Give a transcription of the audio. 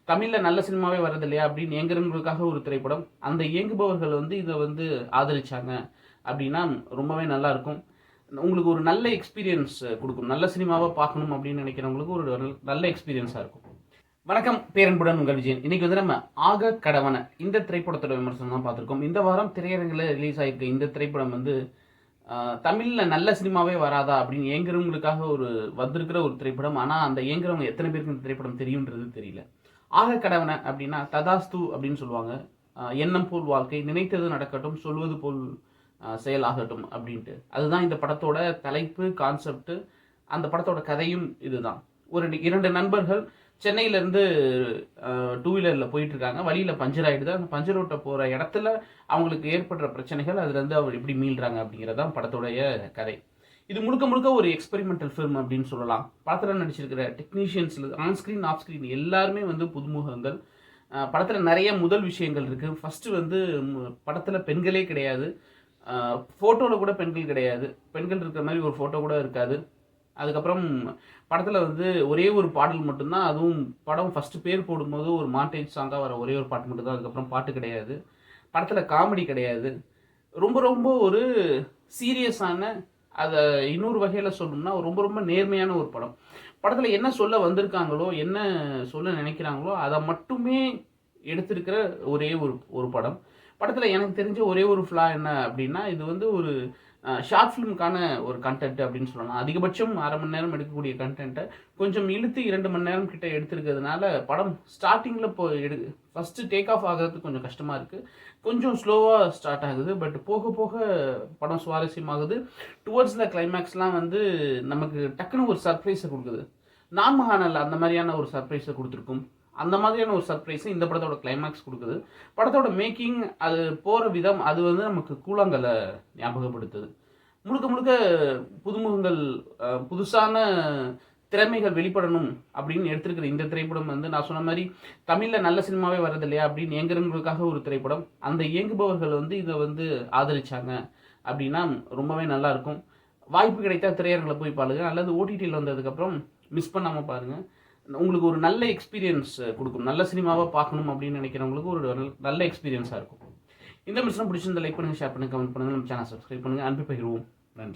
தமிழில் நல்ல சினிமாவே வரது இல்லையா அப்படின்னு இயங்குறவங்களுக்காக ஒரு திரைப்படம். அந்த இயங்குபவர்கள் வந்து இதை வந்து ஆதரிச்சாங்க அப்படின்னா ரொம்பவே நல்லா இருக்கும். உங்களுக்கு ஒரு நல்ல எக்ஸ்பீரியன்ஸ் கொடுக்கும். நல்ல சினிமாவை பார்க்கணும் அப்படின்னு நினைக்கிறவங்களுக்கு ஒரு நல்ல எக்ஸ்பீரியன்ஸாக இருக்கும். வணக்கம், பேரன்புடன் உங்கள் விஜயன். இன்னைக்கு வந்து நம்ம ஆக கடவன இந்த திரைப்படத்தோட விமர்சனம் தான் பார்த்துருக்கோம். இந்த வாரம் திரையரங்கில் ரிலீஸ் ஆகிருக்க இந்த திரைப்படம் வந்து தமிழில் நல்ல சினிமாவே வராதா அப்படின்னு ஏங்குறவங்களுக்காக வந்திருக்கிற ஒரு திரைப்படம். ஆனால் அந்த ஏங்குறவங்க எத்தனை பேருக்கு இந்த திரைப்படம் தெரியுன்றது தெரியல. ஆக கடவன அப்படின்னா ததாஸ்து அப்படின்னு சொல்லுவாங்க. எண்ணம் போல் வாழ்க்கை, நினைத்தது நடக்கட்டும், சொல்வது போல் செயல் ஆகட்டும் அப்படின்ட்டு. அதுதான் இந்த படத்தோட தலைப்பு, கான்செப்ட். அந்த படத்தோட கதையும் இதுதான். இரண்டு நண்பர்கள் சென்னையிலேருந்து டூ வீலரில் போயிட்டு இருக்காங்க. வழியில் பஞ்சர் ஆகிடுது. அந்த பஞ்சர் ஓட்ட போகிற இடத்துல அவங்களுக்கு ஏற்படுற பிரச்சனைகள், அதுலேருந்து அவர் எப்படி மீள்றாங்க அப்படிங்கிறதான் படத்தோடைய கதை. இது முழுக்க முழுக்க ஒரு எக்ஸ்பெரிமெண்டல் ஃபிலிம் அப்படின்னு சொல்லலாம். படத்தில் நடிச்சிருக்கிற டெக்னீஷியன்ஸில் ஆன்ஸ்க்ரீன் ஆஃப் ஸ்க்ரீன் எல்லாருமே வந்து புதுமுகங்கள். படத்தில் நிறைய முதல் விஷயங்கள் இருக்குது. ஃபஸ்ட்டு வந்து படத்தில் பெண்களே கிடையாது. ஃபோட்டோவில் கூட பெண்கள் கிடையாது. பெண்கள் இருக்கிற மாதிரி ஒரு ஃபோட்டோ கூட இருக்காது. அதுக்கப்புறம் படத்தில் வந்து ஒரே ஒரு பாடல் மட்டும்தான். அதுவும் படம் ஃபஸ்ட்டு பேர் போடும்போது ஒரு மாண்டேஜ் சாங்காக வர ஒரே ஒரு பாட்டு மட்டும்தான். அதுக்கப்புறம் பாட்டு கிடையாது. படத்தில் காமெடி கிடையாது. ரொம்ப ரொம்ப ஒரு சீரியஸான, அதை இன்னொரு வகையில் சொல்லணும்னா ரொம்ப ரொம்ப நேர்மையான ஒரு படம். படத்தில் என்ன சொல்ல வந்திருக்காங்களோ, என்ன சொல்ல நினைக்கிறாங்களோ அதை மட்டுமே எடுத்திருக்கிற ஒரே ஒரு படம். படத்தில் எனக்கு தெரிஞ்ச ஒரே ஒரு ஃப்ளா என்ன அப்படின்னா, இது வந்து ஒரு ஷார்ட் ஃபிலிமுக்கான ஒரு கண்டென்ட் அப்படின்னு சொல்லலாம். அதிகபட்சம் 1/2 மணி நேரம் எடுக்கக்கூடிய கண்டென்ட்டை கொஞ்சம் இழுத்து 2 மணி நேரம் கிட்ட எடுத்துருக்கிறதுனால படம் ஸ்டார்டிங்கில் இப்போ ஃபஸ்ட்டு டேக் ஆஃப் ஆகிறதுக்கு கொஞ்சம் கஷ்டமாக இருக்குது. கொஞ்சம் ஸ்லோவாக ஸ்டார்ட் ஆகுது. பட் போக போக படம் சுவாரஸ்யமாகுது. டுவர்ட்ஸ் த கிளைமேக்ஸ்லாம் வந்து நமக்கு டக்குன்னு ஒரு சர்ப்ரைஸை கொடுக்குது. நான் மகானல்ல அந்த மாதிரியான ஒரு சர்ப்ரைஸை கொடுத்துருக்கும். அந்த மாதிரியான ஒரு சர்ப்ரைஸை இந்த படத்தோட கிளைமேக்ஸ் கொடுக்குது. படத்தோட மேக்கிங், அது போகிற விதம், அது வந்து நமக்கு கூழாங்கல்லை ஞாபகப்படுத்துது. முழுக்க முழுக்க புதுமுகங்கள், புதுசான திறமைகள் வெளிப்படணும் அப்படின்னு எடுத்திருக்கிற இந்த திரைப்படம் வந்து நான் சொன்ன மாதிரி தமிழில் நல்ல சினிமாவே வரது இல்லையா அப்படின்னு இயங்குறவங்களுக்காக ஒரு திரைப்படம். அந்த இயங்குபவர்கள் வந்து இதை வந்து ஆதரிச்சாங்க அப்படின்னா ரொம்பவே நல்லா இருக்கும். வாய்ப்பு கிடைத்தா திரையரங்களை போய் பாருங்க, அல்லது ஓடிடியில் வந்ததுக்கப்புறம் மிஸ் பண்ணாமல் பாருங்கள். உங்களுக்கு ஒரு நல்ல எக்ஸ்பீரியன்ஸ் கொடுக்கும். நல்ல சினிமாவை பார்க்கணும் அப்படின்னு நினைக்கிறவங்களுக்கு ஒரு நல்ல எக்ஸ்பீரியன்ஸாக இருக்கும். இந்த மிஷனம் பிடிச்சிருந்த லைக் பண்ணுங்கள், ஷேர் பண்ணுங்கள், கமெண்ட் பண்ணுங்கள், நம்ம சேனல் சப்ஸ்கிரைப் பண்ணுங்கள். அன்பு பகிர்வோம்.